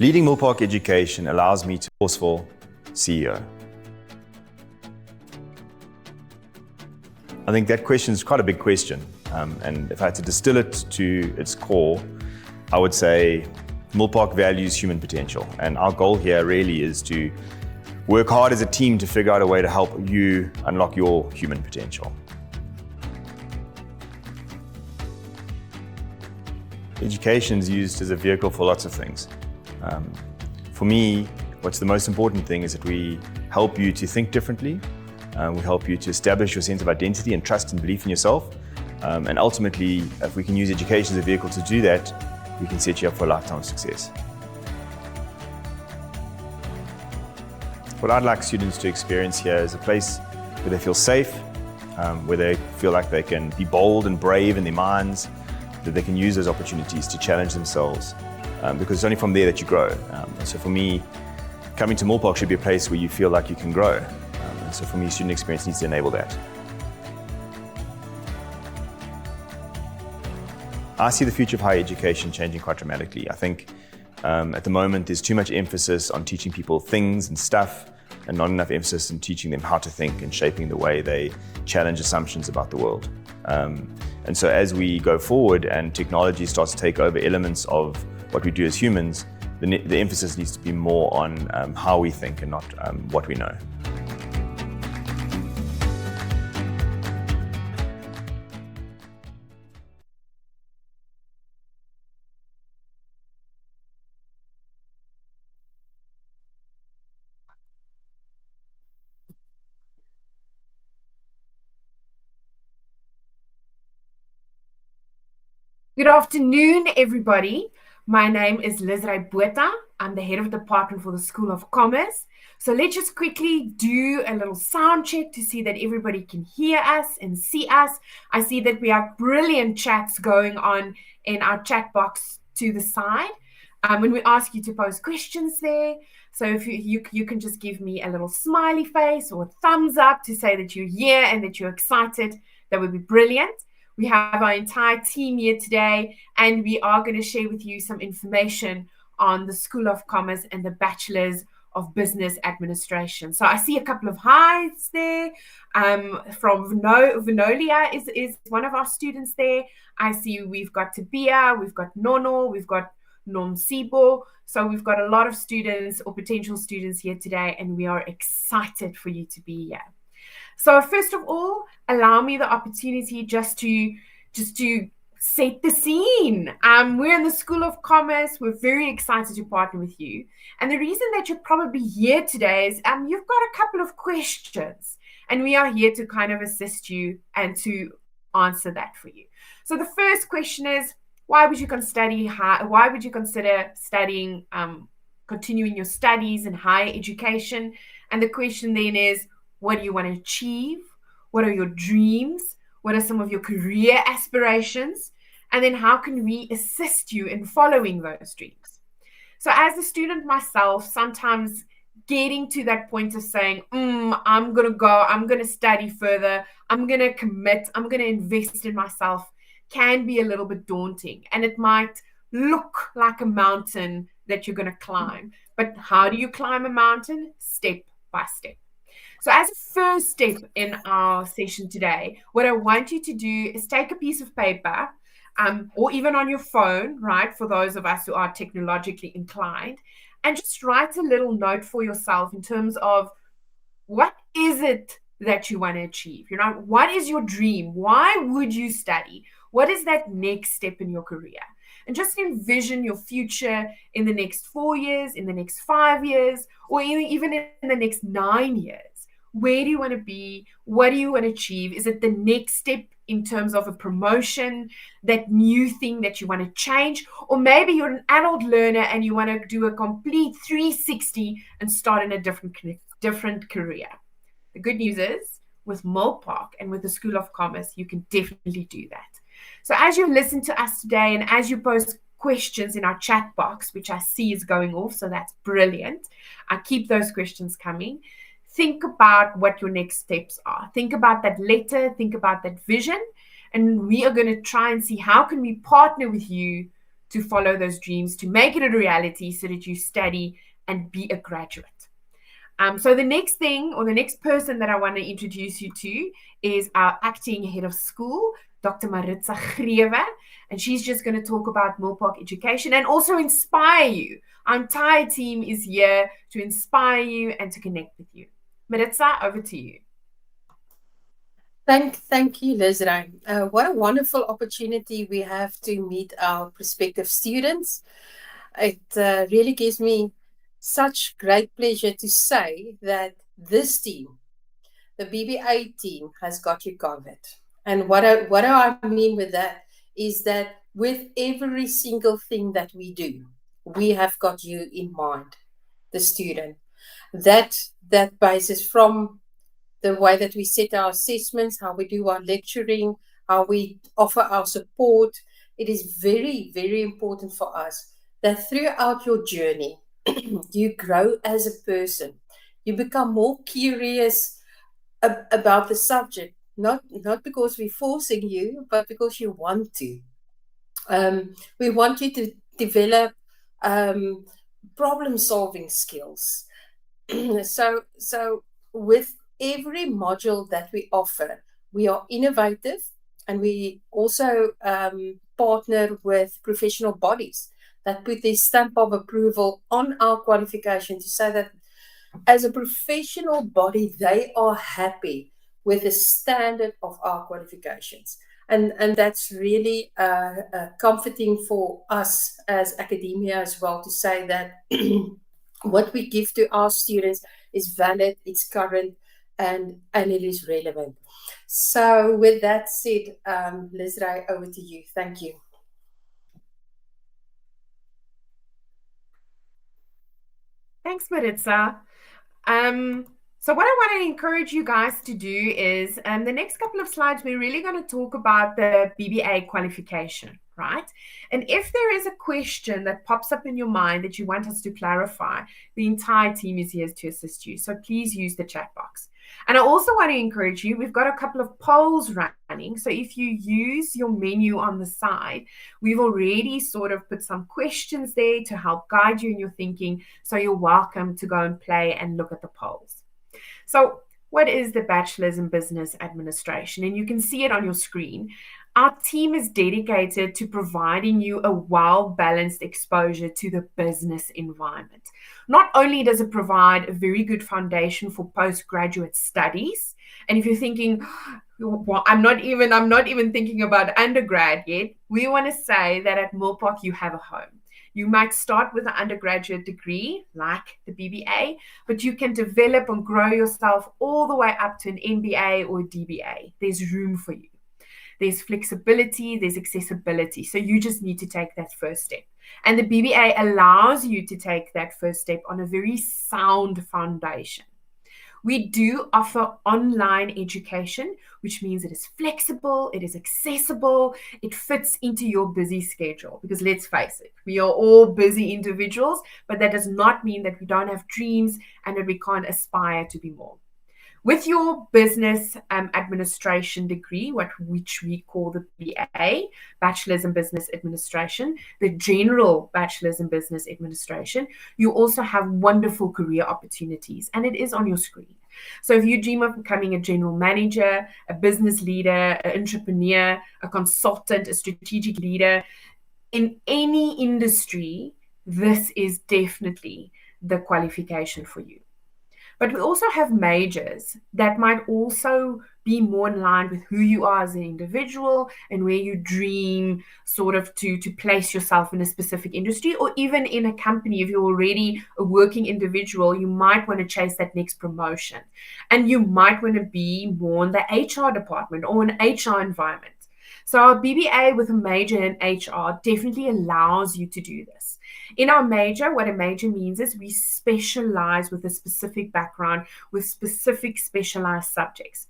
Leading Millpark Education allows me to be a forceful CEO. I think that question is quite a big question, and if I had to distill it to its core, I would say Millpark values human potential, and our goal here really is to work hard as a team to figure out a way to help you unlock your human potential. Education is used as a vehicle for lots of things. For me, what's the most important thing is that we help you to think differently. We help you to establish your sense of identity and trust and belief in yourself. And ultimately, if we can use education as a vehicle to do that, we can set you up for a lifetime of success. What I'd like students to experience here is a place where they feel safe, where they feel like they can be bold and brave in their minds, that they can use those opportunities to challenge themselves, because it's only from there that you grow. So for me, coming to Millpark should be a place where you feel like you can grow. And so for me, student experience needs to enable that. I see the future of higher education changing quite dramatically. I think at the moment there's too much emphasis on teaching people things and stuff, and not enough emphasis on teaching them how to think and shaping the way they challenge assumptions about the world. And so as we go forward and technology starts to take over elements of what we do as humans, the emphasis needs to be more on how we think and not what we know. Good afternoon, everybody. My name is Liz Botha. I'm the head of department for the School of Commerce. So let's just quickly do a little sound check to see that everybody can hear us and see us. I see that we have brilliant chats going on in our chat box to the side. When we ask you to post questions there, so if you can just give me a little smiley face or a thumbs up to say that you're here and that you're excited, that would be brilliant. We have our entire team here today, and we are going to share with you some information on the School of Commerce and the Bachelor of Business Administration. So I see a couple of highs there. From Vinolia is one of our students there. I see we've got Tabia, we've got Nono, we've got Nomsibo. So we've got a lot of students or potential students here today, and we are excited for you to be here. So first of all, allow me the opportunity just to set the scene. We're in the School of Commerce. We're very excited to partner with you. And the reason that you're probably here today is you've got a couple of questions, and we are here to kind of assist you and to answer that for you. So the first question is, why would you consider studying, continuing your studies in higher education? And the question then is, what do you want to achieve? What are your dreams? What are some of your career aspirations? And then how can we assist you in following those dreams? So as a student myself, sometimes getting to that point of saying, I'm going to study further, I'm going to commit, I'm going to invest in myself, can be a little bit daunting. And it might look like a mountain that you're going to climb. But how do you climb a mountain? Step by step. So as a first step in our session today, what I want you to do is take a piece of paper, or even on your phone, right, for those of us who are technologically inclined, and just write a little note for yourself in terms of what is it that you want to achieve? What is your dream? Why would you study? What is that next step in your career? And just envision your future in the next 4 years, in the next 5 years, or even in the next 9 years. Where do you want to be? What do you want to achieve? Is it the next step in terms of a promotion, that new thing that you want to change? Or maybe you're an adult learner and you want to do a complete 360 and start in a different career. The good news is, with Millpark and with the School of Commerce, you can definitely do that. So as you listen to us today and as you post questions in our chat box, which I see is going off, so that's brilliant. I keep those questions coming. Think about what your next steps are. Think about that letter, think about that vision, and we are going to try and see how can we partner with you to follow those dreams, to make it a reality so that you study and be a graduate. So the next thing, or the next person that I want to introduce you to, is our acting head of school, Dr. Maritza Grewe, and she's just going to talk about Millpark education and also inspire you. Our entire team is here to inspire you and to connect with you. Maritza, over to you. Thank you, Lizra. What a wonderful opportunity we have to meet our prospective students. It really gives me such great pleasure to say that this team, the BBA team, has got you covered. And what do I mean with that is that with every single thing that we do, we have got you in mind, the student. That basis from the way that we set our assessments, how we do our lecturing, how we offer our support. It is very, very important for us that throughout your journey, you grow as a person. You become more curious about the subject, not because we're forcing you, but because you want to. We want you to develop problem-solving skills. So with every module that we offer, we are innovative, and we also partner with professional bodies that put their stamp of approval on our qualification to say that as a professional body, they are happy with the standard of our qualifications. And that's really comforting for us as academia as well, to say that what we give to our students is valid, it's current, and it is relevant. So with that said, Lizra, over to you. Thank you. Thanks, Maritza. So what I want to encourage you guys to do is, the next couple of slides, we're really going to talk about the BBA qualification, right? And if there is a question that pops up in your mind that you want us to clarify, the entire team is here to assist you. So please use the chat box. And I also want to encourage you, we've got a couple of polls running. So if you use your menu on the side, we've already sort of put some questions there to help guide you in your thinking. So you're welcome to go and play and look at the polls. So what is the Bachelor's in Business Administration? And you can see it on your screen. Our team is dedicated to providing you a well-balanced exposure to the business environment. Not only does it provide a very good foundation for postgraduate studies, and if you're thinking, well, I'm not even thinking about undergrad yet, we want to say that at Millpark you have a home. You might start with an undergraduate degree like the BBA, but you can develop and grow yourself all the way up to an MBA or a DBA. There's room for you. There's flexibility, there's accessibility. So you just need to take that first step. And the BBA allows you to take that first step on a very sound foundation. We do offer online education, which means it is flexible, it is accessible, it fits into your busy schedule. Because let's face it, we are all busy individuals, but that does not mean that we don't have dreams and that we can't aspire to be more. With your business administration degree, which we call the BA, Bachelor's in Business Administration, the general Bachelor's in Business Administration, you also have wonderful career opportunities, and it is on your screen. So if you dream of becoming a general manager, a business leader, an entrepreneur, a consultant, a strategic leader, in any industry, this is definitely the qualification for you. But we also have majors that might also be more in line with who you are as an individual and where you dream sort of to place yourself in a specific industry, or even in a company. If you're already a working individual, you might want to chase that next promotion. And you might want to be more in the HR department or an HR environment. So our BBA with a major in HR definitely allows you to do this. In our major, what a major means is we specialize with a specific background with specific specialized subjects.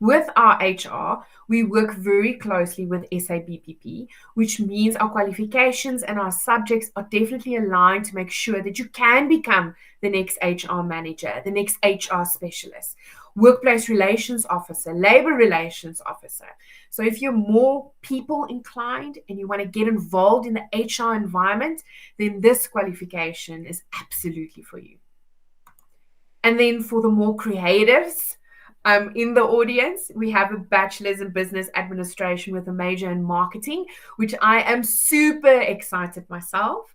With our HR, we work very closely with SABPP, which means our qualifications and our subjects are definitely aligned to make sure that you can become the next HR manager, the next HR specialist, workplace relations officer, labor relations officer. So if you're more people inclined and you want to get involved in the HR environment, then this qualification is absolutely for you. And then for the more creatives in the audience, we have a bachelor's in business administration with a major in marketing, which I am super excited myself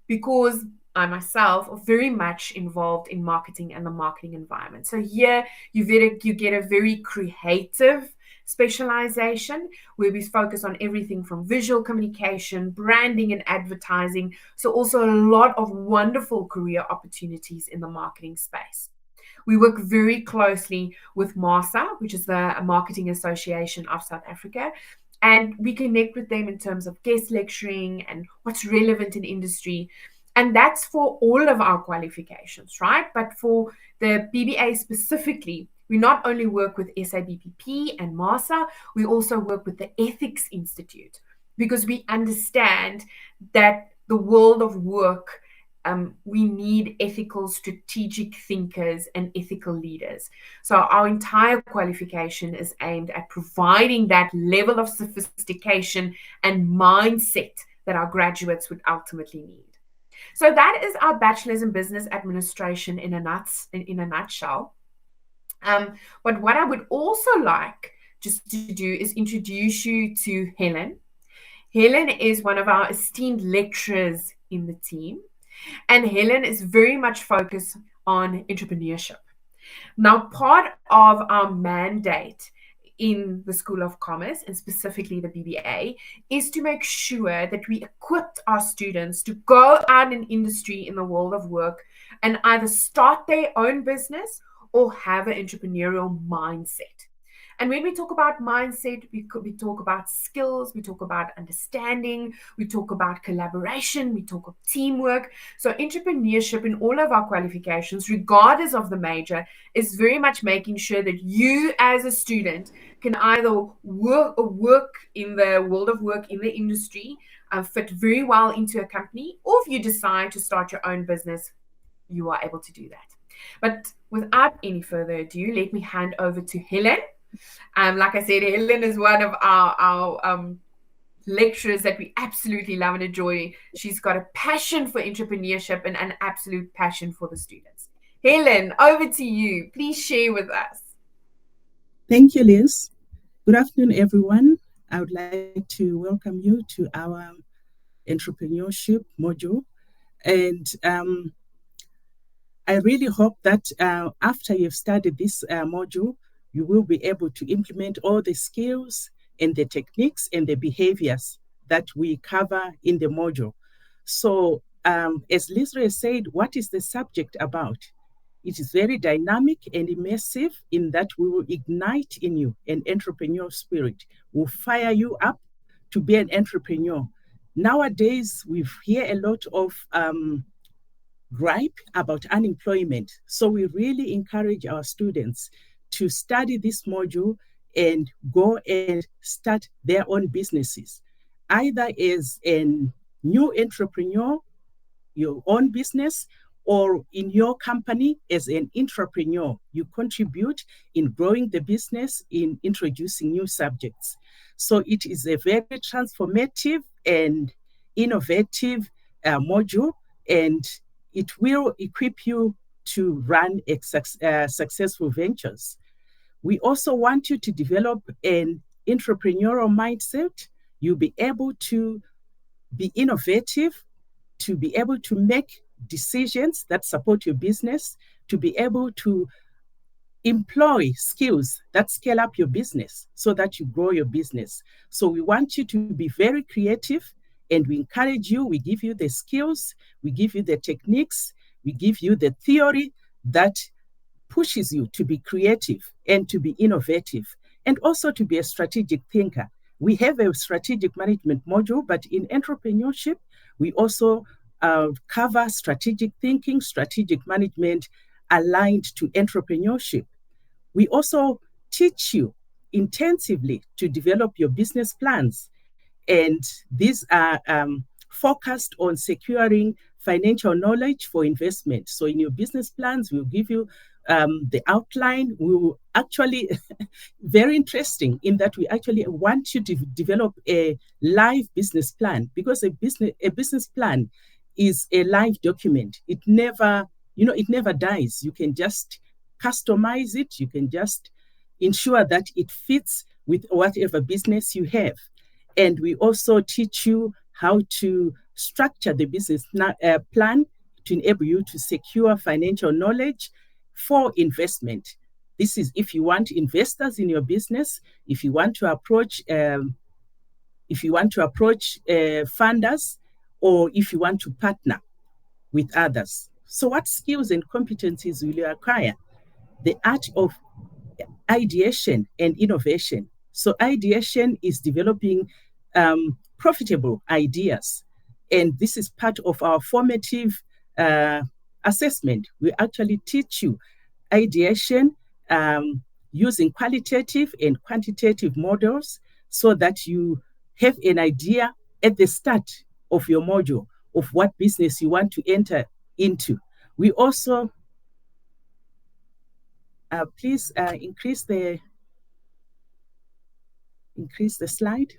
because I myself are very much involved in marketing and the marketing environment. So here you get a very creative specialization where we focus on everything from visual communication, branding, and advertising. So also a lot of wonderful career opportunities in the marketing space. We work very closely with MASA, which is the Marketing Association of South Africa, and we connect with them in terms of guest lecturing and what's relevant in industry. And that's for all of our qualifications, right? But for the BBA specifically, we not only work with SABPP and MASA, we also work with the Ethics Institute because we understand that the world of work, we need ethical, strategic thinkers and ethical leaders. So our entire qualification is aimed at providing that level of sophistication and mindset that our graduates would ultimately need. So that is our Bachelor's in Business Administration in a nutshell. But what I would also like just to do is introduce you to Helen. Helen is one of our esteemed lecturers in the team, and Helen is very much focused on entrepreneurship. Now, part of our mandate in the School of Commerce, and specifically the BBA, is to make sure that we equip our students to go out in industry in the world of work and either start their own business or have an entrepreneurial mindset. And when we talk about mindset, we talk about skills, we talk about understanding, we talk about collaboration, we talk of teamwork. So in all of our qualifications, regardless of the major, is very much making sure that you as a student can either work in the world of work in the industry, fit very well into a company, or if you decide to start your own business, you are able to do that. But without any further ado, let me hand over to Helen. Like I said, Helen is one of our lecturers that we absolutely love and enjoy. She's got a passion for entrepreneurship and an absolute passion for the students. Helen, over to you. Please share with us. Thank you, Liz. Good afternoon, everyone. I would like to welcome you to our entrepreneurship module. And I really hope that after you've studied this module, you will be able to implement all the skills and the techniques and the behaviors that we cover in the module. So as Lizra said, what is the subject about? It is very dynamic and immersive in that we will ignite in you an entrepreneurial spirit. We'll fire you up to be an entrepreneur. Nowadays, we hear a lot of gripe about unemployment. So we really encourage our students to study this module and go and start their own businesses, either as a new entrepreneur, your own business, or in your company as an entrepreneur. You contribute in growing the business, in introducing new subjects. So it is a very transformative and innovative module, and it will equip you to run successful ventures. We also want you to develop an entrepreneurial mindset. You'll be able to be innovative, to be able to make decisions that support your business, to be able to employ skills that scale up your business so that you grow your business. So we want you to be very creative, and we encourage you. We give you the skills, we give you the techniques, we give you the theory that pushes you to be creative and to be innovative, and also to be a strategic thinker. We have a strategic management module, but in entrepreneurship, we also cover strategic thinking, strategic management aligned to entrepreneurship. We also teach you intensively to develop your business plans. And these are focused on securing financial knowledge for investment. So in your business plans, we'll give you the outline. We will actually, very interesting in that we actually want you to develop a live business plan, because a business plan is a live document. It never dies. You can just customize it. You can just ensure that it fits with whatever business you have. And we also teach you how to structure the business plan to enable you to secure financial knowledge for investment. This is if you want investors in your business, if you want to approach funders, or if you want to partner with others. So what skills and competencies will you acquire? The art of ideation and innovation. So ideation is developing profitable ideas. And this is part of our formative assessment. We actually teach you ideation using qualitative and quantitative models, so that you have an idea at the start of your module of what business you want to enter into. We also, please increase the slide.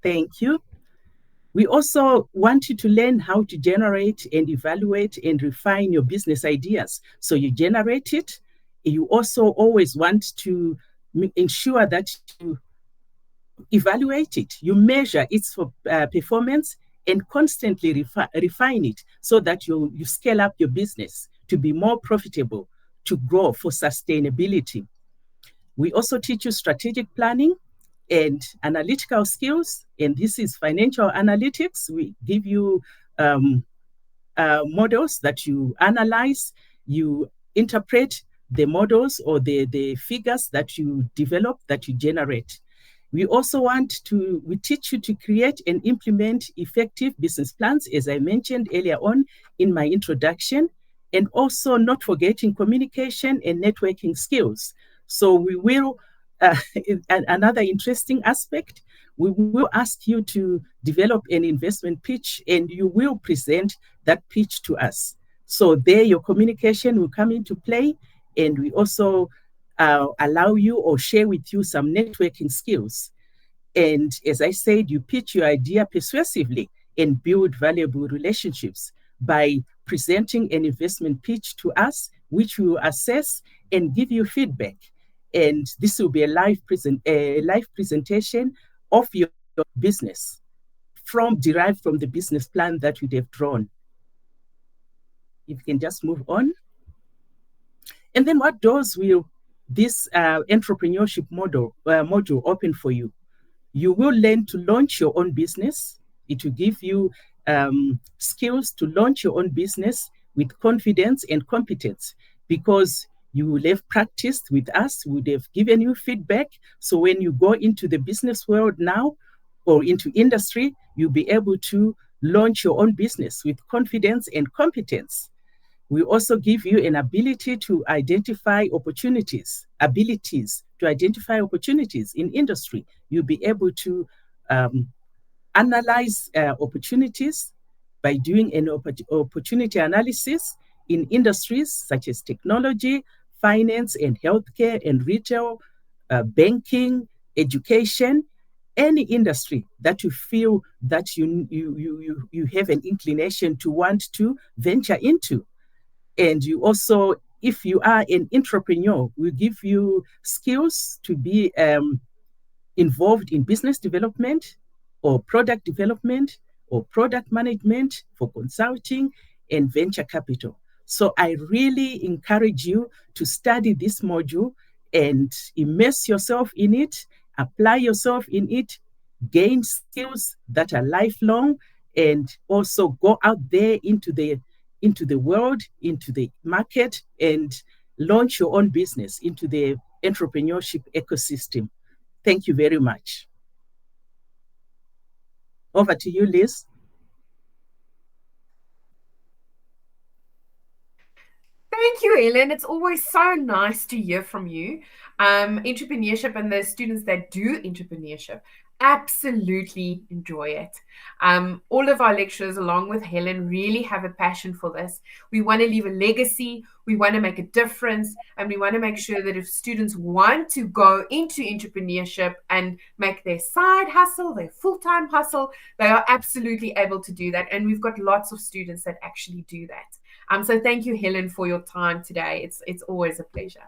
Thank you. We also want you to learn how to generate and evaluate and refine your business ideas. So you generate it. You also always want to ensure that you evaluate it. You measure its performance and constantly refine it, so that you scale up your business to be more profitable, to grow for sustainability. We also teach you strategic planning and analytical skills, and this is financial analytics. We give you models that you analyze, you interpret the models or the figures that you develop, that you generate. We also we teach you to create and implement effective business plans, as I mentioned earlier on in my introduction, and also not forgetting communication and networking skills. So we will, another interesting aspect, we will ask you to develop an investment pitch, and you will present that pitch to us. So there your communication will come into play, and we also allow you or share with you some networking skills. And as I said, you pitch your idea persuasively and build valuable relationships by presenting an investment pitch to us, which we will assess and give you feedback. And this will be a live presentation of your business derived from the business plan that we have drawn. If you can just move on. And then what doors will this entrepreneurship module open for you? You will learn to launch your own business. It will give you skills to launch your own business with confidence and competence, because you will have practiced with us, we would have given you feedback. So when you go into the business world now, or into industry, you'll be able to launch your own business with confidence and competence. We also give you an ability to identify abilities to identify opportunities in industry. You'll be able to analyze opportunities by doing an opportunity analysis in industries such as technology, finance and healthcare and retail, banking, education, any industry that you feel that you have an inclination to want to venture into. And you also, if you are an entrepreneur, we give you skills to be involved in business development or product development or product management for consulting and venture capital. So I really encourage you to study this module and immerse yourself in it, apply yourself in it, gain skills that are lifelong, and also go out there into the world, into the market, and launch your own business into the entrepreneurship ecosystem. Thank you very much. Over to you, Liz. Thank you, Helen. It's always so nice to hear from you. Entrepreneurship and the students that do entrepreneurship absolutely enjoy it. All of our lecturers, along with Helen, really have a passion for this. We want to leave a legacy, we want to make a difference, and we want to make sure that if students want to go into entrepreneurship and make their side hustle, their full-time hustle, they are absolutely able to do that. And we've got lots of students that actually do that. So thank you, Helen, for your time today. It's always a pleasure.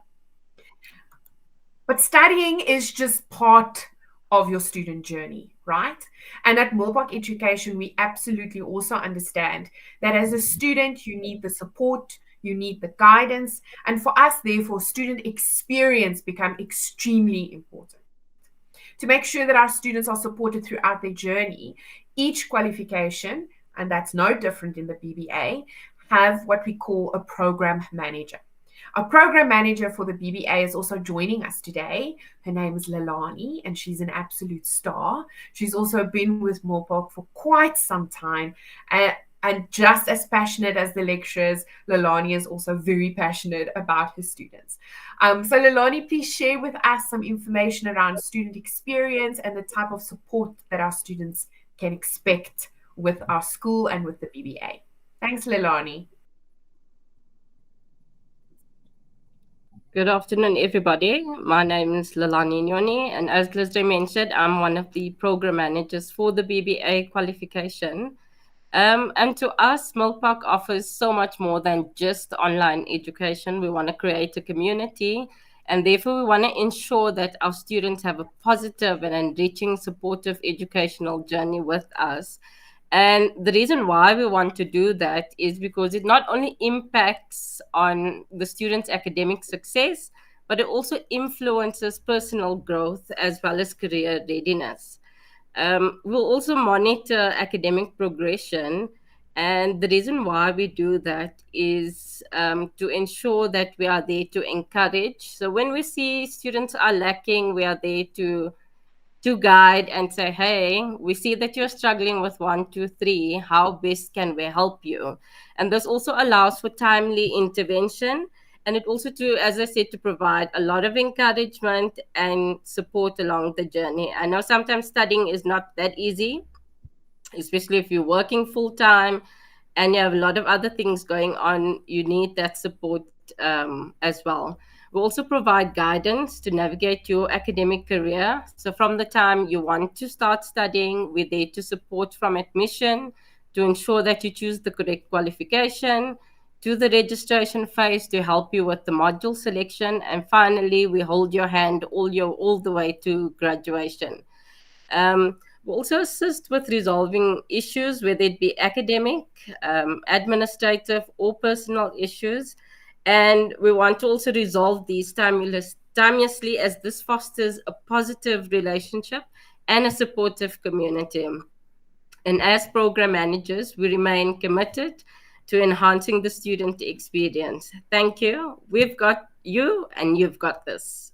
But studying is just part of your student journey, right? And at Millpark Education, we absolutely also understand that as a student, you need the support, you need the guidance. And for us, therefore, student experience become extremely important. To make sure that our students are supported throughout their journey, each qualification, and that's no different in the BBA, have what we call a program manager. Our program manager for the BBA is also joining us today. Her name is Leilani, and she's an absolute star. She's also been with Millpark for quite some time. And just as passionate as the lecturers, Leilani is also very passionate about her students. So Leilani, please share with us some information around student experience and the type of support that our students can expect with our school and with the BBA. Thanks, Leilani. Good afternoon, everybody. My name is Leilani Nyoni, and as Leslie mentioned, I'm one of the program managers for the BBA qualification. And to us, Millpark offers so much more than just online education. We want to create a community, and therefore we want to ensure that our students have a positive and enriching, supportive educational journey with us. And the reason why we want to do that is because it not only impacts on the students' academic success, but it also influences personal growth as well as career readiness. We'll also monitor academic progression. And the reason why we do that is to ensure that we are there to encourage. So when we see students are lacking, we are there to guide and say, hey, we see that you're struggling with 1, 2, 3. How best can we help you? And this also allows for timely intervention. And it also as I said, to provide a lot of encouragement and support along the journey. I know sometimes studying is not that easy, especially if you're working full time and you have a lot of other things going on. You need that support as well. We also provide guidance to navigate your academic career. So from the time you want to start studying, we're there to support from admission, to ensure that you choose the correct qualification, to the registration phase to help you with the module selection. And finally, we hold your hand all the way to graduation. We also assist with resolving issues, whether it be academic, administrative, or personal issues. And we want to also resolve these timelessly, as this fosters a positive relationship and a supportive community. And as program managers, we remain committed to enhancing the student experience. Thank you. We've got you and you've got this.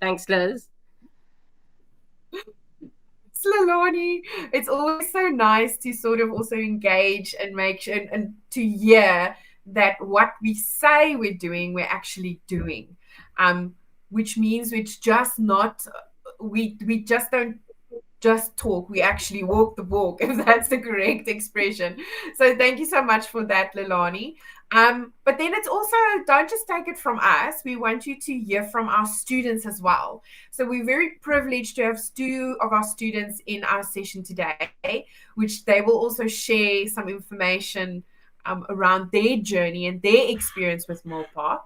Thanks, Liz. Leilani, it's always so nice to sort of also engage and make sure and to hear that what we say we're doing, we're actually doing, which means we just don't just talk, we actually walk the walk, if that's the correct expression. So thank you so much for that, Leilani. But then it's also, don't just take it from us. We want you to hear from our students as well. So we're very privileged to have two of our students in our session today, which they will also share some information around their journey and their experience with Millpark.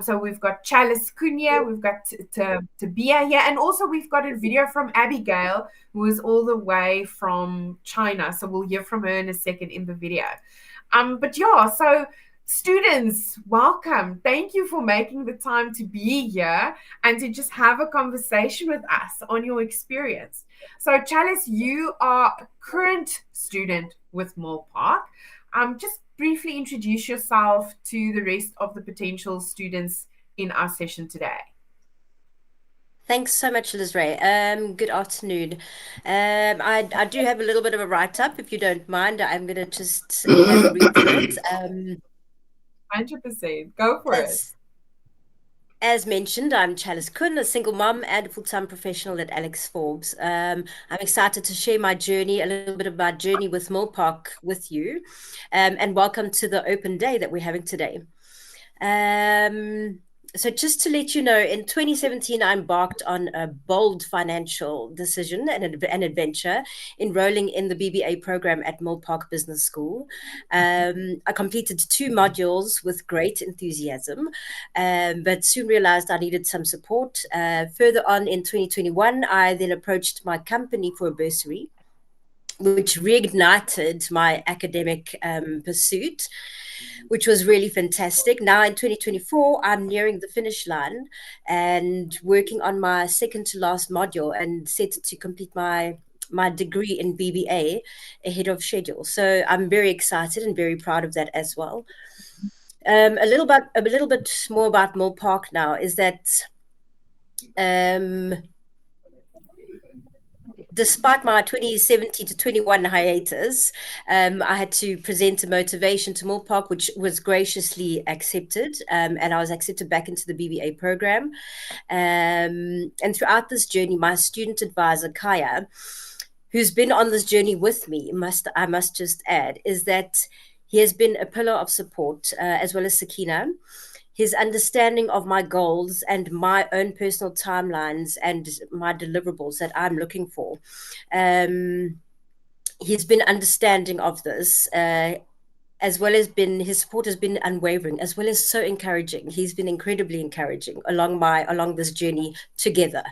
So we've got Chalice Cunha, we've got Tabia here, and also we've got a video from Abigail, who is all the way from China. So we'll hear from her in a second in the video. But yeah, so students, welcome. Thank you for making the time to be here and to just have a conversation with us on your experience. So Chalice, you are a current student with Millpark. Just briefly introduce yourself to the rest of the potential students in our session today. Thanks so much, Liz Ray. Good afternoon. I do have a little bit of a write-up, if you don't mind. I'm going to just have a read through it. 100%. Go for it. As mentioned, I'm Chalice Kun, a single mom and a full-time professional at Alex Forbes. I'm excited to share my journey, a little bit of my journey with Millpark with you, and welcome to the open day that we're having today. So just to let you know, in 2017, I embarked on a bold financial decision and an adventure, enrolling in the BBA program at Millpark Business School. I completed 2 modules with great enthusiasm, but soon realized I needed some support. Further on in 2021, I then approached my company for a bursary, which reignited my academic pursuit, which was really fantastic. Now in 2024, I'm nearing the finish line and working on my second to last module and set to complete my degree in BBA ahead of schedule. So I'm very excited and very proud of that as well. A little bit more about Millpark now is that despite my 2017 to 21 hiatus, I had to present a motivation to Millpark, which was graciously accepted, and I was accepted back into the BBA program. And throughout this journey, my student advisor, Kaya, who's been on this journey with me, I must just add, is that he has been a pillar of support, as well as Sakina. His understanding of my goals and my own personal timelines and my deliverables that I'm looking for. He's been understanding of this, as well as his support has been unwavering, as well as so encouraging. He's been incredibly encouraging along this journey together.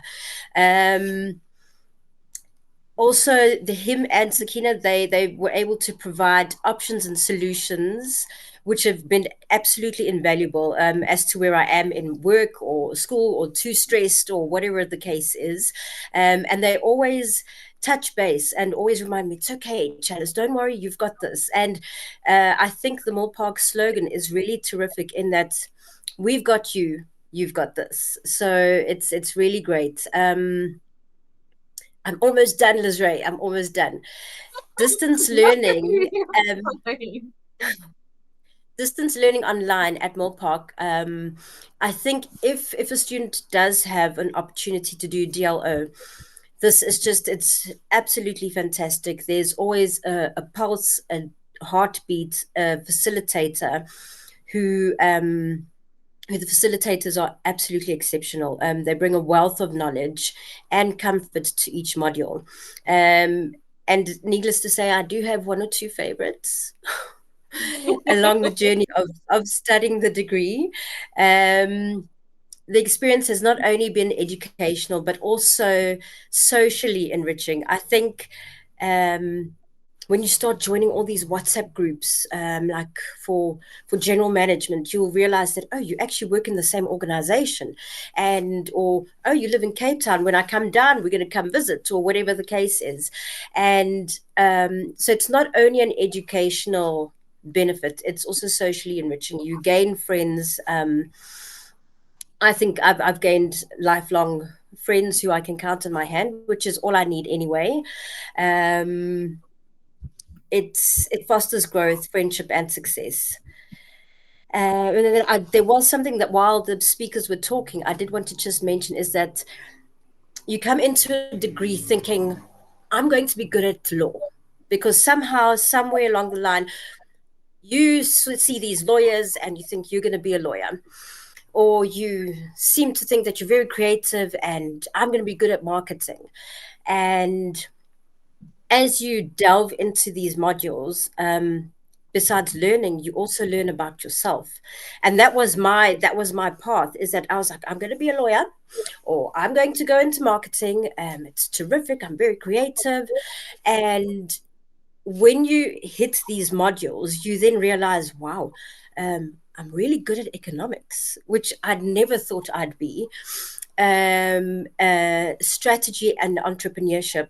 Also, him and Sakina, they were able to provide options and solutions which have been absolutely invaluable as to where I am in work or school or too stressed or whatever the case is. And they always touch base and always remind me, it's okay, Chalice, don't worry, you've got this. And I think the Millpark slogan is really terrific in that we've got you, you've got this. So it's really great. I'm almost done, Lizray. I'm almost done. Distance learning. Distance learning online at Millpark. I think if a student does have an opportunity to do DLO, this is it's absolutely fantastic. There's always a pulse, a heartbeat, a facilitator who the facilitators are absolutely exceptional. They bring a wealth of knowledge and comfort to each module. And needless to say, I do have 1 or 2 favorites along the journey of studying the degree. The experience has not only been educational, but also socially enriching. I think when you start joining all these WhatsApp groups, like for general management, you'll realize that, oh, you actually work in the same organization, or, oh, you live in Cape Town. When I come down, we're going to come visit, or whatever the case is. And so it's not only an educational benefit, it's also socially enriching. You gain friends. I think I've gained lifelong friends who I can count on my hand, which is all I need anyway. It fosters growth, friendship, and success. And then there was something that while the speakers were talking, I did want to just mention, is that you come into a degree thinking, I'm going to be good at law, because somehow, somewhere along the line, you see these lawyers and you think you're going to be a lawyer. Or you seem to think that you're very creative and I'm going to be good at marketing. And as you delve into these modules, besides learning, you also learn about yourself. And that was my path, is that I was like, I'm going to be a lawyer, or I'm going to go into marketing. It's terrific. I'm very creative. And when you hit these modules, you then realize, wow, I'm really good at economics, which I'd never thought I'd be. Strategy and entrepreneurship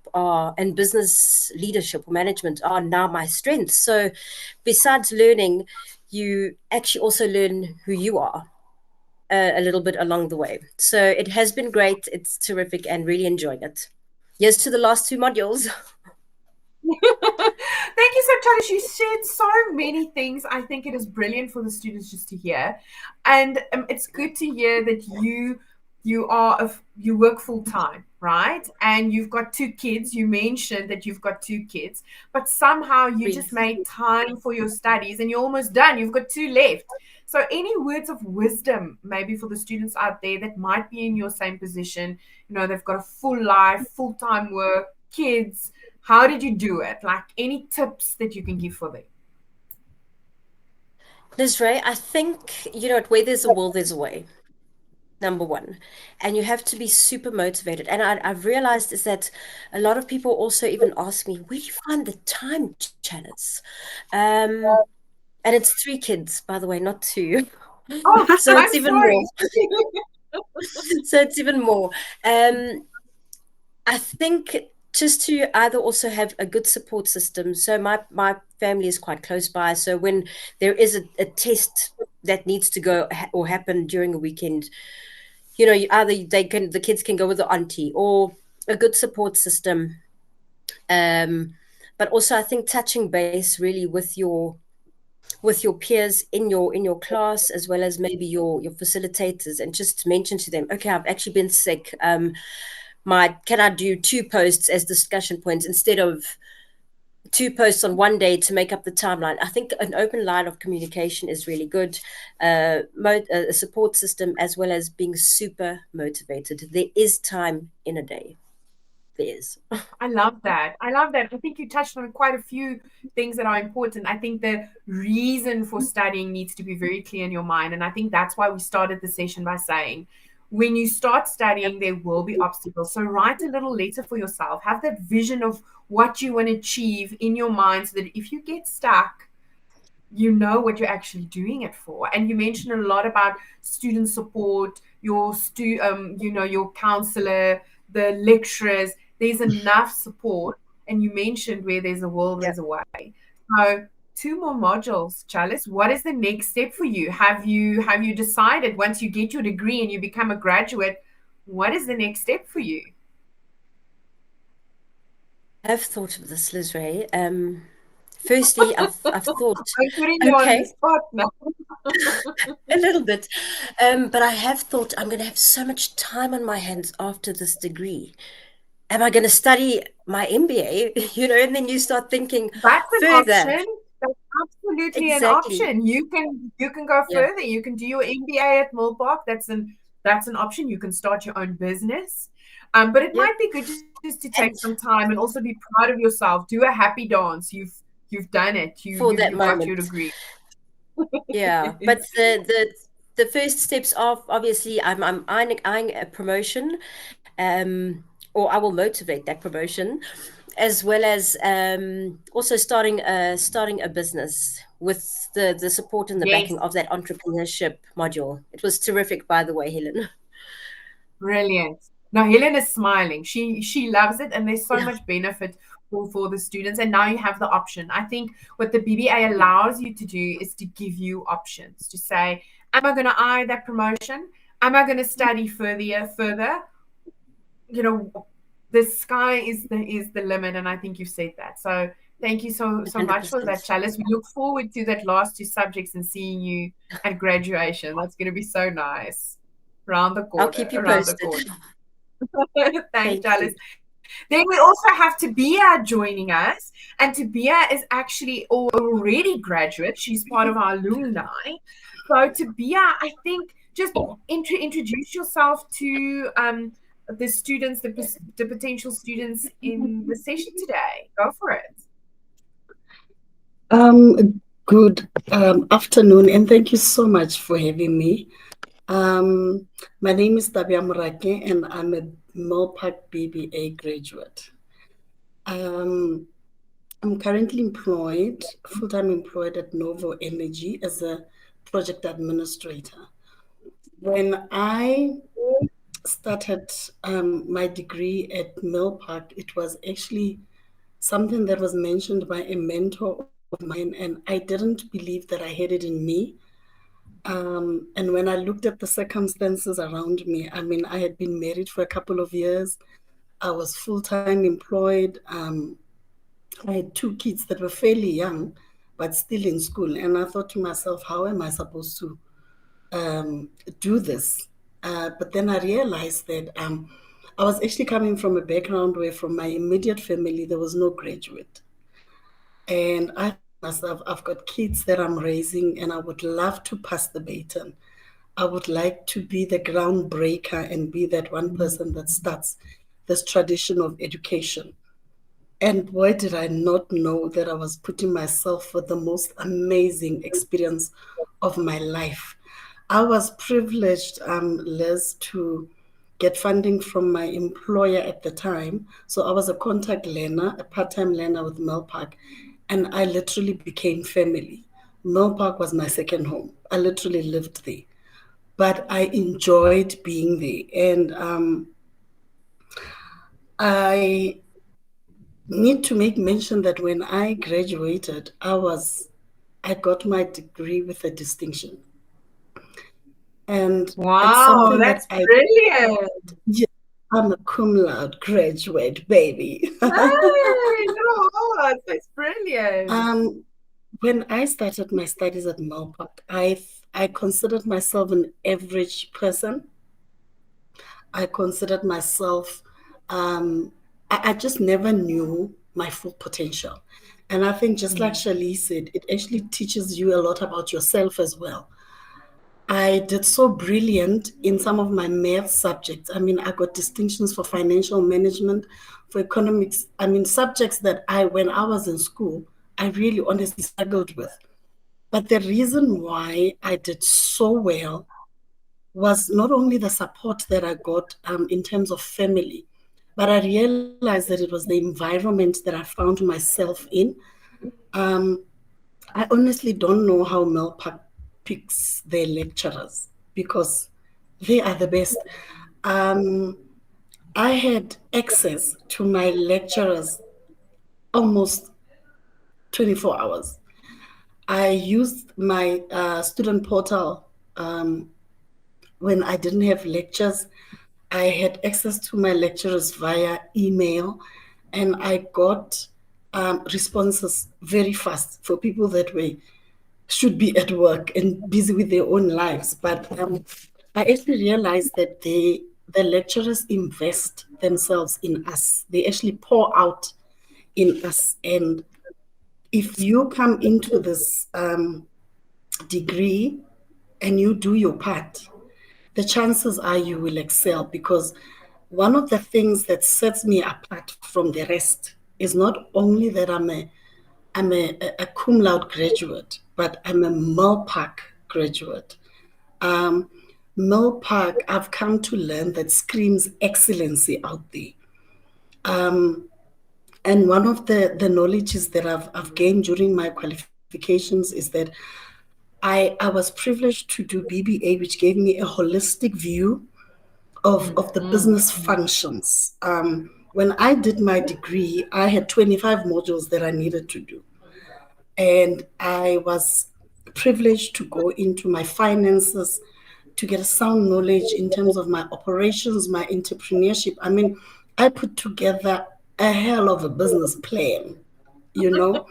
and business leadership or management are now my strengths. So besides learning, you actually also learn who you are a little bit along the way. So it has been great. It's terrific and really enjoying it. Yes, to the last 2 modules. Thank you so much, Charlie. You shared so many things. I think it is brilliant for the students just to hear, and it's good to hear that you work full time, right? And you've got 2 kids. You mentioned that you've got 2 kids, but somehow you just made time for your studies, and you're almost done. You've got 2 left. So, any words of wisdom, maybe for the students out there that might be in your same position? You know, they've got a full life, full time work, kids. How did you do it? Like any tips that you can give for them? Liz Ray, I think, where there's a will, there's a way. Number one. And you have to be super motivated. And I've realized is that a lot of people also even ask me, where do you find the time, Chalice? And it's 3 kids, by the way, not 2. Oh, so I'm it's even sorry. more. So it's even more. I think just to either also have a good support system. So my family is quite close by. So when there is a test that needs to go or happen during a weekend, either the kids can go with the auntie, or a good support system. But also I think touching base really with your peers in your class, as well as maybe your facilitators, and just mention to them, okay, I've actually been sick. Can I do 2 posts as discussion points instead of 2 posts on one day to make up the timeline? I think an open line of communication is really good. A support system, as well as being super motivated. There is time in a day. There is. I love that. I think you touched on quite a few things that are important. I think the reason for studying needs to be very clear in your mind. And I think that's why we started the session by saying, when you start studying, there will be obstacles. So write a little letter for yourself. Have that vision of what you want to achieve in your mind, so that if you get stuck, you know what you're actually doing it for. And you mentioned a lot about student support, your your counselor, the lecturers. There's enough support. And you mentioned where there's a will, there's a way. So 2 more modules, Chalice. What is the next step for you? Have you decided, once you get your degree and you become a graduate, what is the next step for you? I've thought of this, Liz Ray. Firstly, I've thought, I'm putting you on the spot now. a little bit, but I have thought I'm going to have so much time on my hands after this degree. Am I going to study my MBA? And then you start thinking That's an further. option. That's absolutely an option. You can go further. You can do your MBA at Millpark. That's an option. You can start your own business. But it might be good just to take some time and also be proud of yourself. Do a happy dance. You've done it. You've got your degree. Yeah, but the first steps are obviously I'm eyeing a promotion, or I will motivate that promotion, as well as also starting a business with the support and the backing of that entrepreneurship module. It was terrific, by the way, Helen. Brilliant. Now Helen is smiling. She loves it, and there's so much benefit for the students. And now you have the option. I think what the BBA allows you to do is to give you options, to say, am I going to eye that promotion? Am I going to study further? The sky is the limit, and I think you've said that. So thank you so much for that, Chalice. We look forward to that last 2 subjects and seeing you at graduation. That's going to be so nice. Around the corner. I'll keep you posted. Thanks, Chalice. Then we also have Tabia joining us, and Tabia is actually already graduate. She's part of our alumni. So Tabia, I think just introduce yourself to the students, the potential students in the session today. Go for it. Good afternoon, and thank you so much for having me. My name is Tabia Morake, and I'm a Millpark BBA graduate. I'm currently full-time employed at Novo Energy as a project administrator. When I started my degree at Millpark, it was actually something that was mentioned by a mentor of mine, and I didn't believe that I had it in me. And when I looked at the circumstances around me, I had been married for a couple of years. I was full-time employed. I had two kids that were fairly young, but still in school. And I thought to myself, how am I supposed to do this? But then I realized that I was actually coming from a background where from my immediate family, there was no graduate. And I myself, I've got kids that I'm raising and I would love to pass the baton. I would like to be the groundbreaker and be that one person that starts this tradition of education. And boy, did I not know that I was putting myself for the most amazing experience of my life. I was privileged, Liz, to get funding from my employer at the time. So I was a contact learner, a part-time learner with Melpark, and I literally became family. Melpark was my second home. I literally lived there, but I enjoyed being there. And I need to make mention that when I graduated, I got my degree with a distinction. And wow, that's brilliant. Yeah, I'm a cum laude graduate, baby. Hey, no, that's brilliant. When I started my studies at Melpark, I considered myself an average person. I considered myself, I just never knew my full potential. And I think just like Shali said, it actually teaches you a lot about yourself as well. I did so brilliant in some of my math subjects. I mean, I got distinctions for financial management, for economics. I mean, subjects that when I was in school, I really honestly struggled with. But the reason why I did so well was not only the support that I got in terms of family, but I realized that it was the environment that I found myself in. I honestly don't know how Melpark picks their lecturers because they are the best. I had access to my lecturers almost 24 hours. I used my student portal when I didn't have lectures. I had access to my lecturers via email, and I got responses very fast for people that should be at work and busy with their own lives. But I actually realized that the lecturers invest themselves in us. They actually pour out in us. And if you come into this degree and you do your part, the chances are you will excel, because one of the things that sets me apart from the rest is not only that I'm a cum laude graduate, but I'm a Melpark graduate. Melpark, I've come to learn that screams excellency out there. And one of the knowledges that I've gained during my qualifications is that I was privileged to do BBA, which gave me a holistic view of the business functions. When I did my degree, I had 25 modules that I needed to do. And I was privileged to go into my finances, to get a sound knowledge in terms of my operations, my entrepreneurship. I mean, I put together a hell of a business plan, you know.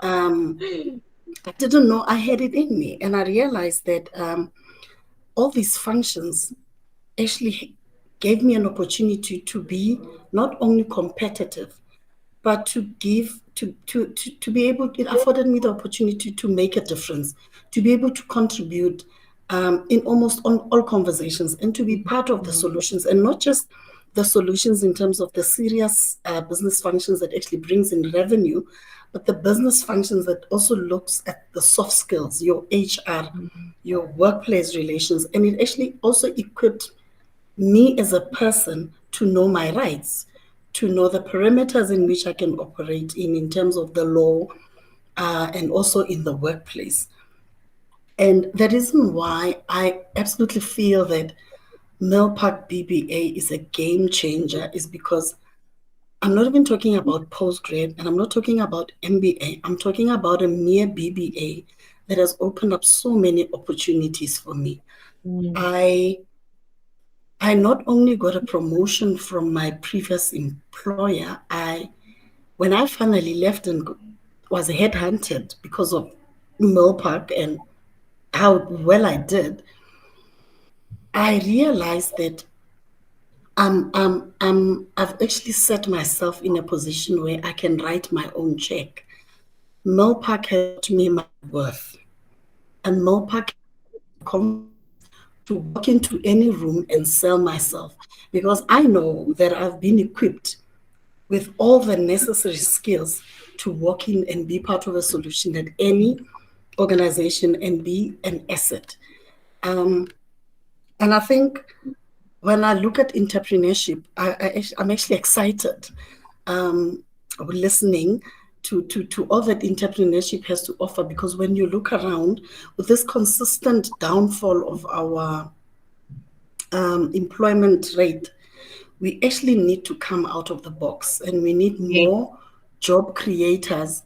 I didn't know I had it in me. And I realized that all these functions actually gave me an opportunity to be not only competitive, but to be able, it afforded me the opportunity to make a difference, to be able to contribute in almost on all conversations, and to be part of the solutions, and not just the solutions in terms of the serious business functions that actually brings in revenue, but the business functions that also looks at the soft skills, your HR, your workplace relations. And it actually also equipped me as a person to know my rights, to know the parameters in which I can operate in terms of the law and also in the workplace. And the reason why I absolutely feel that Melpark BBA is a game changer is because I'm not even talking about postgrad, and I'm not talking about MBA. I'm talking about a mere BBA that has opened up so many opportunities for me. I not only got a promotion from my previous employer, I when I finally left and was headhunted because of Millpark and how well I did, I realized that I've actually set myself in a position where I can write my own check. Millpark has taught me my worth, and Millpark to walk into any room and sell myself, because I know that I've been equipped with all the necessary skills to walk in and be part of a solution at any organization and be an asset. And I think when I look at entrepreneurship, I'm actually excited listening to all that entrepreneurship has to offer, because when you look around with this consistent downfall of our employment rate, we actually need to come out of the box, and we need more job creators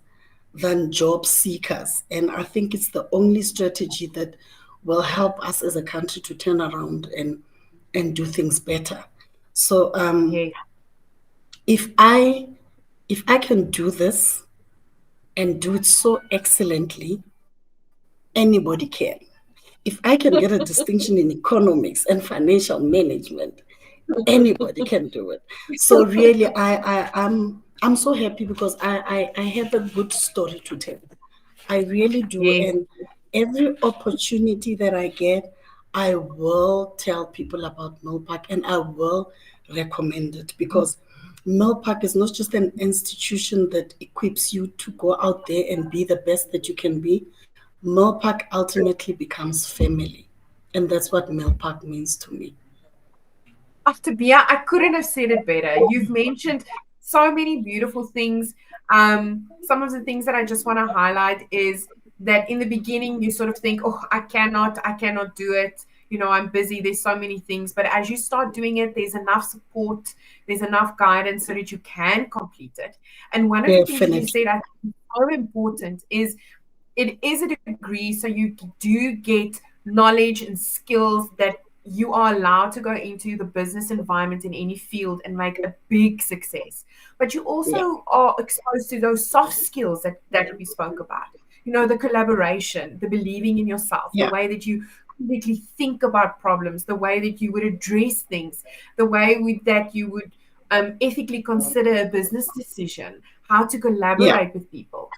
than job seekers. And I think it's the only strategy that will help us as a country to turn around and do things better. So if I can do this and do it so excellently, anybody can. If I can get a distinction in economics and financial management, anybody can do it. So really, I'm so happy because I have a good story to tell. I really do. And every opportunity that I get, I will tell people about Millpark, and I will recommend it, because Millpark is not just an institution that equips you to go out there and be the best that you can be. Millpark ultimately becomes family. And that's what Millpark means to me. After Bia, I couldn't have said it better. You've mentioned so many beautiful things. Some of the things that I just want to highlight is that in the beginning, you sort of think, oh, I cannot do it. You know, I'm busy. There's so many things. But as you start doing it, there's enough support, there's enough guidance so that you can complete it. And one of the things that you said, I think is so important, is it is a degree. So you do get knowledge and skills that you are allowed to go into the business environment in any field and make a big success. But you also are exposed to those soft skills that we spoke about. You know, the collaboration, the believing in yourself, the way that you critically think about problems, the way that you would address things, the way that you would ethically consider a business decision, how to collaborate with people.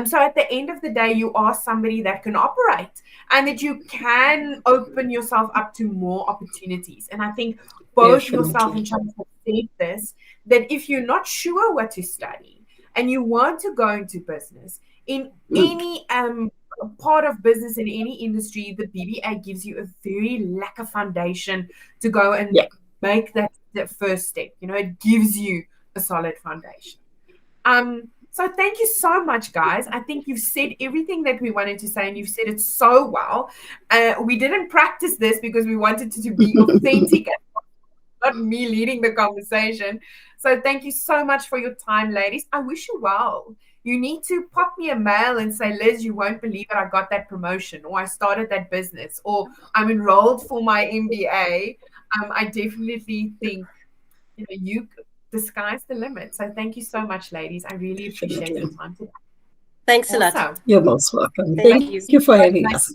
So at the end of the day, you are somebody that can operate and that you can open yourself up to more opportunities. And I think both yourself and Chance have said this, that if you're not sure what to study and you want to go into business, in any part of business, in any industry, the BBA gives you a very lacquer foundation to go and make that first step. You know, it gives you a solid foundation. So thank you so much, guys. I think you've said everything that we wanted to say, and you've said it so well. We didn't practice this because we wanted it to be authentic and not me leading the conversation. So thank you so much for your time, ladies. I wish you well. You need to pop me a mail and say, Liz, you won't believe it, I got that promotion, or I started that business, or I'm enrolled for my MBA. I definitely think, you know, the sky's the limit. So thank you so much, ladies. I really appreciate your time today. Thanks a lot. You're most welcome. Thank you for having us.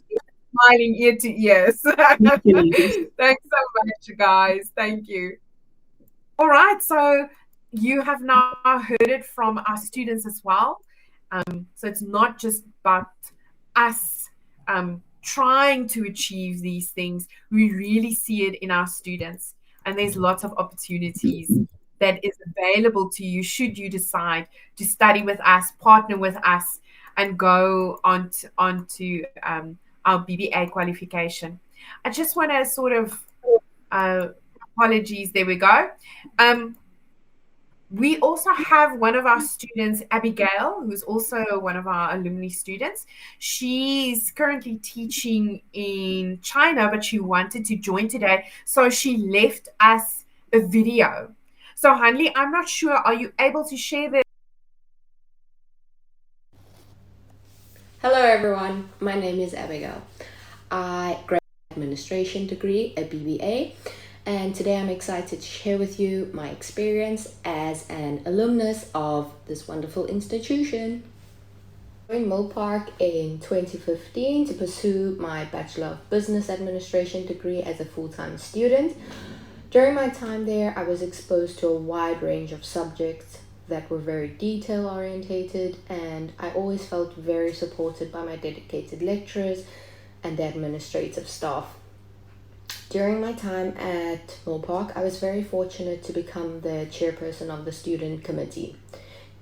Smiling ear to ears. Thanks so much, guys. Thank you. All right. So you have now heard it from our students as well. So it's not just about us trying to achieve these things. We really see it in our students. And there's lots of opportunities that is available to you should you decide to study with us, partner with us, and go on to our BBA qualification. I just want to sort of apologies. There we go. We also have one of our students, Abigail, who's also one of our alumni students. She's currently teaching in China, but she wanted to join today. So she left us a video. So Hanli, I'm not sure, are you able to share the... Hello everyone, my name is Abigail. I graduated administration degree, a BBA, and today I'm excited to share with you my experience as an alumnus of this wonderful institution. I joined Mill Park in 2015 to pursue my Bachelor of Business Administration degree as a full-time student. During my time there, I was exposed to a wide range of subjects that were very detail orientated, and I always felt very supported by my dedicated lecturers and the administrative staff. During my time at Mill Park, I was very fortunate to become the chairperson of the student committee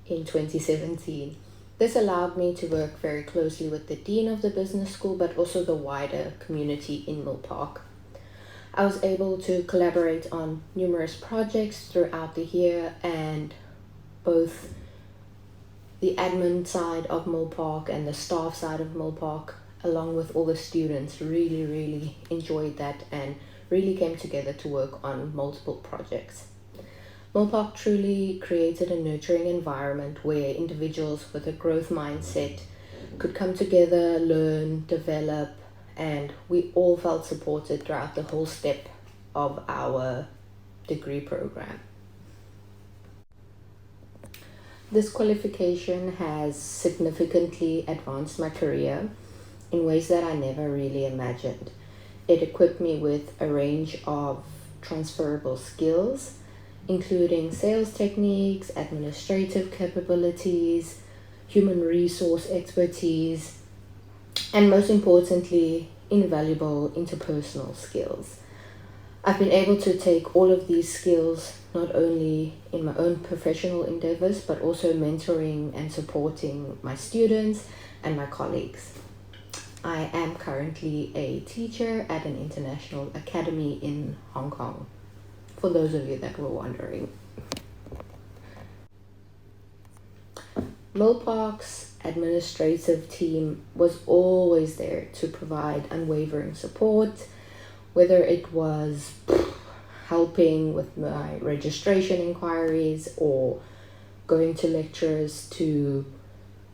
in 2017. This allowed me to work very closely with the dean of the business school, but also the wider community in Mill Park. I was able to collaborate on numerous projects throughout the year, and both the admin side of Mill Park and the staff side of Mill Park, along with all the students, really enjoyed that and really came together to work on multiple projects. Mill Park truly created a nurturing environment where individuals with a growth mindset could come together, learn, develop, and we all felt supported throughout the whole step of our degree program. This qualification has significantly advanced my career in ways that I never really imagined. It equipped me with a range of transferable skills, including sales techniques, administrative capabilities, human resource expertise, and most importantly, invaluable interpersonal skills. I've been able to take all of these skills not only in my own professional endeavors, but also mentoring and supporting my students and my colleagues. I am currently a teacher at an international academy in Hong Kong, for those of you that were wondering. Mill Park's administrative team was always there to provide unwavering support, whether it was helping with my registration inquiries or going to lectures to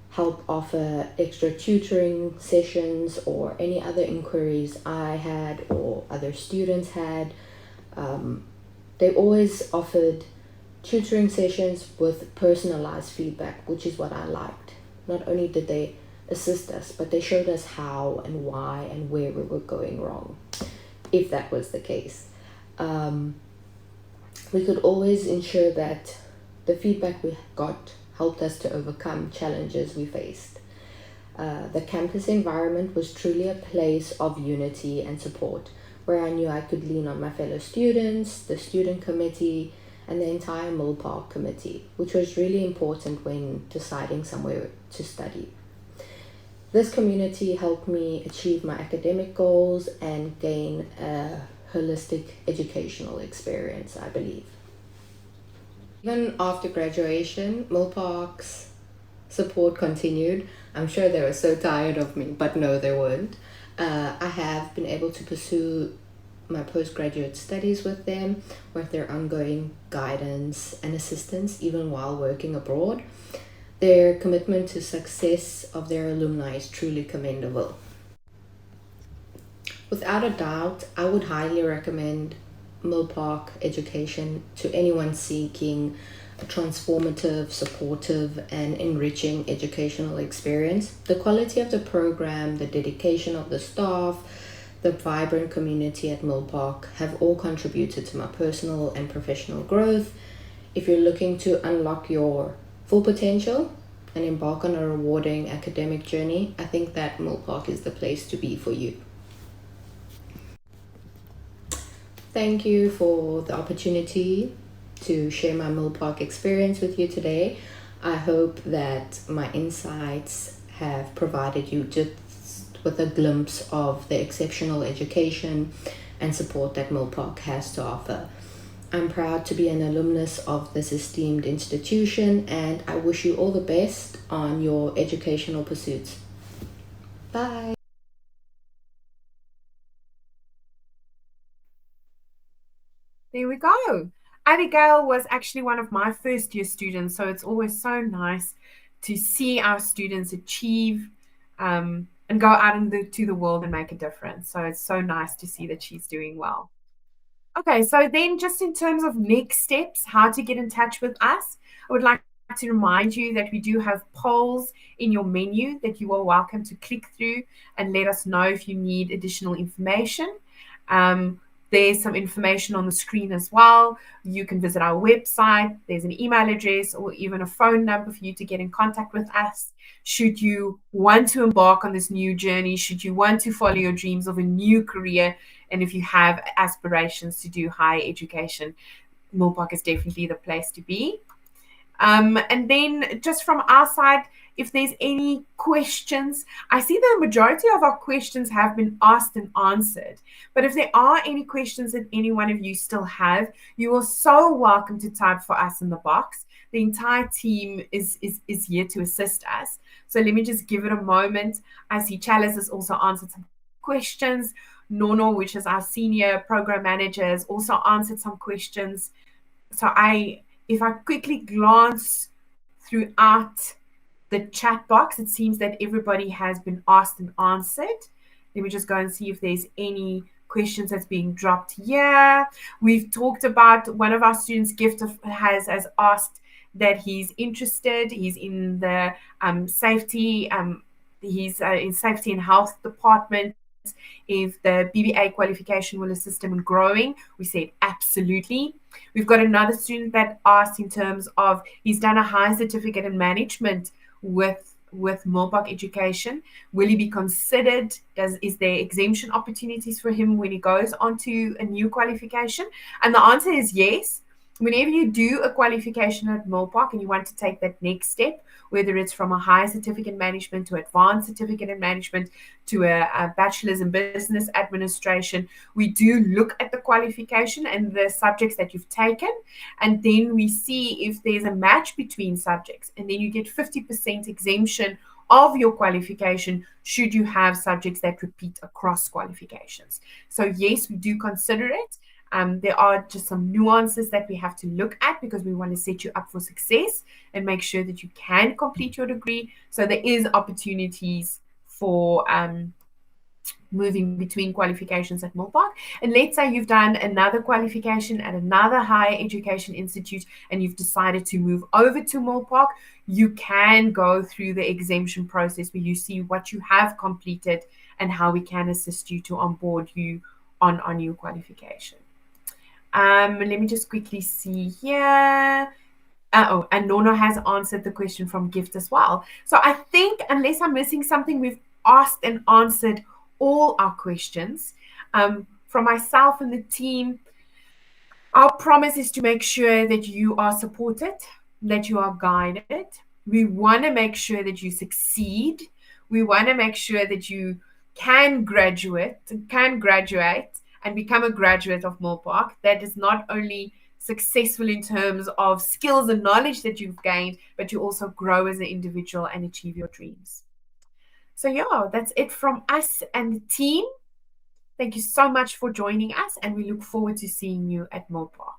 help offer extra tutoring sessions or any other inquiries I had or other students had. They always offered tutoring sessions with personalized feedback, which is what I liked. Not only did they assist us, but they showed us how and why and where we were going wrong, if that was the case. We could always ensure that the feedback we got helped us to overcome challenges we faced. The campus environment was truly a place of unity and support, where I knew I could lean on my fellow students, the student committee, and the entire Mill Park committee, which was really important when deciding somewhere to study. This community helped me achieve my academic goals and gain a holistic educational experience, I believe. Even after graduation, Mill Park's support continued. I'm sure they were so tired of me, but no, they weren't. I have been able to pursue my postgraduate studies with them, with their ongoing guidance and assistance, even while working abroad. Their commitment to success of their alumni is truly commendable. Without a doubt, I would highly recommend Mill Park education to anyone seeking a transformative, supportive, and enriching educational experience. The quality of the program, the dedication of the staff, the vibrant community at Mill Park have all contributed to my personal and professional growth. If you're looking to unlock your full potential and embark on a rewarding academic journey, I think that Mill Park is the place to be for you. Thank you for the opportunity to share my Mill Park experience with you today. I hope that my insights have provided you just with a glimpse of the exceptional education and support that Mill Park has to offer. I'm proud to be an alumnus of this esteemed institution, and I wish you all the best on your educational pursuits. Bye. There we go. Abigail was actually one of my first year students, so it's always so nice to see our students achieve and go out into the world and make a difference. So it's so nice to see that she's doing well. Okay, so then just in terms of next steps, how to get in touch with us, I would like to remind you that we do have polls in your menu that you are welcome to click through and let us know if you need additional information. There's some information on the screen as well. You can visit our website. There's an email address or even a phone number for you to get in contact with us. Should you want to embark on this new journey, should you want to follow your dreams of a new career, and if you have aspirations to do higher education, Millpark is definitely the place to be. And then just from our side, if there's any questions, I see the majority of our questions have been asked and answered. But if there are any questions that any one of you still have, you are so welcome to type for us in the box. The entire team is here to assist us. So let me just give it a moment. I see Chalice has also answered some questions. Nono, which is our senior program manager, has also answered some questions. So if I quickly glance throughout the chat box, it seems that everybody has been asked and answered. Let me just go and see if there's any questions that's being dropped here. We've talked about one of our students, Gift, has asked that he's interested. He's in the safety. He's in safety and health department. If the BBA qualification will assist him in growing, we said absolutely. We've got another student that asked in terms of he's done a high certificate in management with Millpark Education. Will he be considered? Is there exemption opportunities for him when he goes onto a new qualification? And the answer is yes. Whenever you do a qualification at Millpark and you want to take that next step, whether it's from a higher certificate in management to advanced certificate in management to a bachelor's in business administration, we do look at the qualification and the subjects that you've taken, and then we see if there's a match between subjects, and then you get 50% exemption of your qualification should you have subjects that repeat across qualifications. So yes, we do consider it. There are just some nuances that we have to look at because we want to set you up for success and make sure that you can complete your degree. So there is opportunities for moving between qualifications at Millpark. And let's say you've done another qualification at another higher education institute and you've decided to move over to Millpark, you can go through the exemption process where you see what you have completed and how we can assist you to onboard you on our new qualification. Let me just quickly see here. And Nono has answered the question from Gift as well. So I think, unless I'm missing something, we've asked and answered all our questions. From myself and the team, our promise is to make sure that you are supported, that you are guided. We want to make sure that you succeed. We want to make sure that you can graduate and become a graduate of Millpark that is not only successful in terms of skills and knowledge that you've gained, but you also grow as an individual and achieve your dreams. So yeah, that's it from us and the team. Thank you so much for joining us, and we look forward to seeing you at Millpark.